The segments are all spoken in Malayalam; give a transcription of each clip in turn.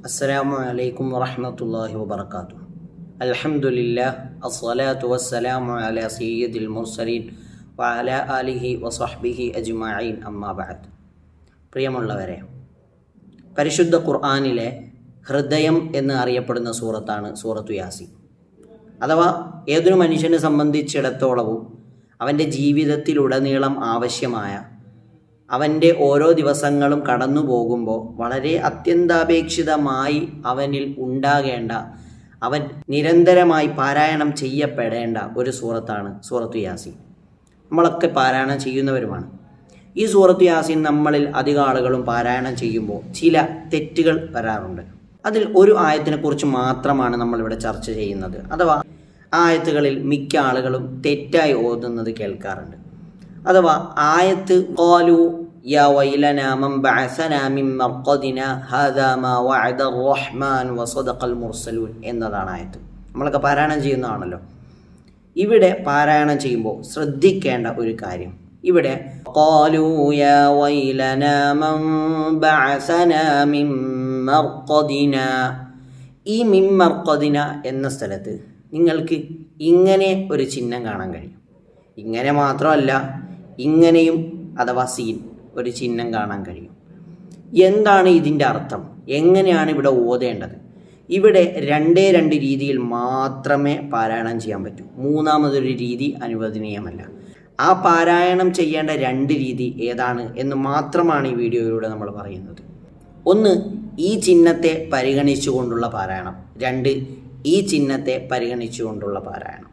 അസ്സലാമു അലൈക്കും വറഹ്മത്തുള്ളാഹി വബറകാതുഹു. അൽഹംദുലില്ലാഹ് അസ്സലാത്തു വസ്സലാമു അലാ സയ്യിദിൽ മുർസലീൻ വഅലാ ആലിഹി വസഹ്ബിഹി അജ്മഈൻ അമ്മാ ബഅദ്. പ്രിയമുള്ളവരെ, പരിശുദ്ധ ഖുർആനിലെ ഹൃദയം എന്ന് അറിയപ്പെടുന്ന സൂറത്താണ് സൂറത്തു യാസീൻ. അഥവാ ഏതൊരു മനുഷ്യനെ സംബന്ധിച്ചിടത്തോളവും അവൻ്റെ ജീവിതത്തിലുടനീളം ആവശ്യമായ, അവൻ്റെ ഓരോ ദിവസങ്ങളും കടന്നു പോകുമ്പോൾ വളരെ അത്യന്താപേക്ഷിതമായി അവനിൽ ഉണ്ടാകേണ്ട, അവൻ നിരന്തരമായി പാരായണം ചെയ്യപ്പെടേണ്ട ഒരു സൂറത്താണ് സൂറത്തു യാസീൻ. നമ്മളൊക്കെ പാരായണം ചെയ്യുന്നവരുമാണ്. ഈ സൂറത്തു യാസീൻ നമ്മളിൽ അധികം ആളുകളും പാരായണം ചെയ്യുമ്പോൾ ചില തെറ്റുകൾ വരാറുണ്ട്. അതിൽ ഒരു ആയത്തിനെക്കുറിച്ച് മാത്രമാണ് നമ്മളിവിടെ ചർച്ച ചെയ്യുന്നത്. അഥവാ ആയത്തുകളിൽ മിക്ക ആളുകളും തെറ്റായി ഓതുന്നത് കേൾക്കാറുണ്ട്. അഥവാ ആയത്ത് ഖാലു യാ വൈലനാ മൻ ബഅസനാ മിൻ മർഖദിനാ ഹാദാ മാ വഅദ റഹ്മാൻ വസദഖൽ മുർസലൂൻ എന്നതാണ് ആയത്ത്. നമ്മളൊക്കെ പാരായണം ചെയ്യുന്നതാണല്ലോ. ഇവിടെ പാരായണം ചെയ്യുമ്പോൾ ശ്രദ്ധിക്കേണ്ട ഒരു കാര്യം, ഇവിടെ ഖാലു യാ വൈലനാ മൻ ബഅസനാ മിൻ മർഖദിനാ, ഈ മിൻ മർഖദിനാ എന്ന സ്ഥലത്ത് നിങ്ങൾക്ക് ഇങ്ങനെ ഒരു ചിഹ്നം കാണാൻ കഴിയും. ഇങ്ങനെ മാത്രമല്ല, ഇങ്ങനെയും അഥവാ സീൻ ഒരു ചിഹ്നം കാണാൻ കഴിയും. എന്താണ് ഇതിൻ്റെ അർത്ഥം? എങ്ങനെയാണ് ഇവിടെ ഓതേണ്ടത്? ഇവിടെ രണ്ട് രീതിയിൽ മാത്രമേ പാരായണം ചെയ്യാൻ പറ്റൂ. മൂന്നാമതൊരു രീതി അനുവദനീയമല്ല. ആ പാരായണം ചെയ്യേണ്ട രണ്ട് രീതി ഏതാണ് എന്ന് മാത്രമാണ് ഈ വീഡിയോയിലൂടെ നമ്മൾ പറയുന്നത്. ഒന്ന്, ഈ ചിഹ്നത്തെ പരിഗണിച്ചുകൊണ്ടുള്ള പാരായണം. രണ്ട്, ഈ ചിഹ്നത്തെ പരിഗണിച്ചുകൊണ്ടുള്ള പാരായണം.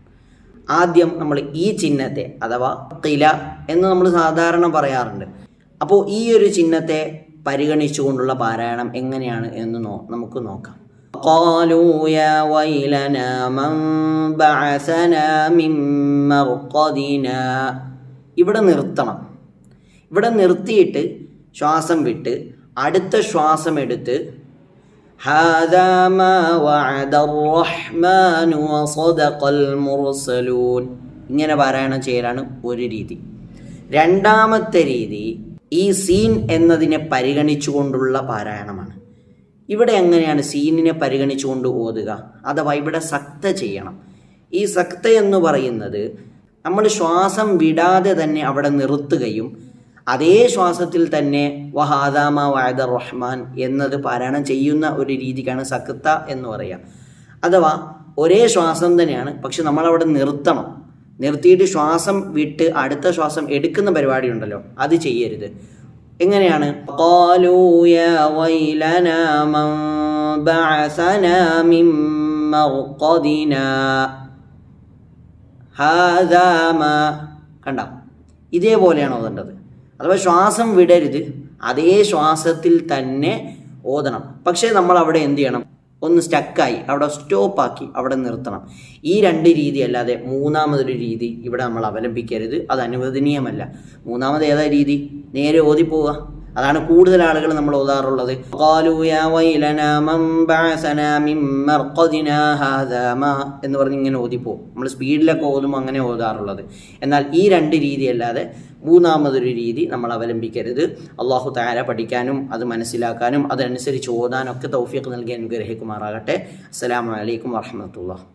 ആദ്യം നമ്മൾ ഈ ചിഹ്നത്തെ അഥവാ ഖില എന്ന് നമ്മൾ സാധാരണ പറയാറുണ്ട്. അപ്പോൾ ഈ ഒരു ചിഹ്നത്തെ പരിഗണിച്ചുകൊണ്ടുള്ള പാരായണം എങ്ങനെയാണ് എന്ന് നമുക്ക് നോക്കാം. ഖാലൂ യാ വൈലനാ മൻ ബഅസനാ മിൻ മർഖദിനാ, ഇവിടെ നിർത്തണം. ഇവിടെ നിർത്തിയിട്ട് ശ്വാസം വിട്ട് അടുത്ത ശ്വാസം എടുത്ത് ഹാദാ മാ വഅദ റഹ്മാനു വസദഖൽ മുർസലൂൻ, ഇങ്ങനെ പാരായണം ചെയ്യലാണ് ഒരു രീതി. രണ്ടാമത്തെ രീതി ഈ സീൻ എന്നതിനെ പരിഗണിച്ചുകൊണ്ടുള്ള പാരായണമാണ്. ഇവിടെ എങ്ങനെയാണ് സീനിനെ പരിഗണിച്ചുകൊണ്ട് ഓതുക? അഥവാ ഇവിടെ സക്ത ചെയ്യണം. ഈ സക്ത എന്ന് പറയുന്നത് നമ്മൾ ശ്വാസം വിടാതെ തന്നെ അവിടെ നിർത്തുകയും അതേ ശ്വാസത്തിൽ തന്നെ വഹാദാ മാ വഅദ റഹ്മാൻ എന്നത് പാരായണം ചെയ്യുന്ന ഒരു രീതിക്കാണ് സക്ത എന്ന് പറയുക. അഥവാ ഒരേ ശ്വാസം തന്നെയാണ്, പക്ഷെ നമ്മളവിടെ നിർത്തണം. നിർത്തിയിട്ട് ശ്വാസം വിട്ട് അടുത്ത ശ്വാസം എടുക്കുന്ന പരിപാടി ഉണ്ടല്ലോ, അത് ചെയ്യരുത്. എങ്ങനെയാണ്? ഖാലൂ യാ വൈലനാ മൻ ബഅസനാ മിൻ മർഖദിനാ ഹാദാ മാ, കണ്ട, ഇതേപോലെയാണ് ഓതേണ്ടത്. അഥവാ ശ്വാസം വിടരുത്, അതേ ശ്വാസത്തിൽ തന്നെ ഓതണം. പക്ഷേ നമ്മൾ അവിടെ എന്ത് ചെയ്യണം? ഒന്ന് സ്റ്റക്കായി അവിടെ സ്റ്റോപ്പാക്കി അവിടെ നിർത്തണം. ഈ രണ്ട് രീതി അല്ലാതെ മൂന്നാമതൊരു രീതി ഇവിടെ നമ്മൾ അവലംബിക്കരുത്. അത് അനുവദനീയമല്ല. മൂന്നാമത് ഏതാ രീതി? നേരെ ഓതിപ്പോവുക. അതാണ് കൂടുതൽ ആളുകൾ നമ്മൾ ഓതാറുള്ളത്. ഖാലൂ യാ വൈലനാ മൻ ബഅസനാ മിൻ മർഖദിനാ ഹാദാ മാ എന്ന് പറഞ്ഞ് ഇങ്ങനെ ഓതിപ്പോവും. നമ്മൾ സ്പീഡിലൊക്കെ ഓതുമ്പോൾ അങ്ങനെ ഓതാറുള്ളത്. എന്നാൽ ഈ രണ്ട് രീതി അല്ലാതെ മൂന്നാമതൊരു രീതി നമ്മൾ അവലംബിക്കരുത്. അല്ലാഹു തആല പഠിക്കാനും അത് മനസ്സിലാക്കാനും അതനുസരിച്ച് ഓതാനൊക്കെ തൗഫീഖ് നൽകി അനുഗ്രഹിക്കുമാറാകട്ടെ. അസ്സലാമു അലൈക്കും വറഹ്മത്തുള്ളാഹി.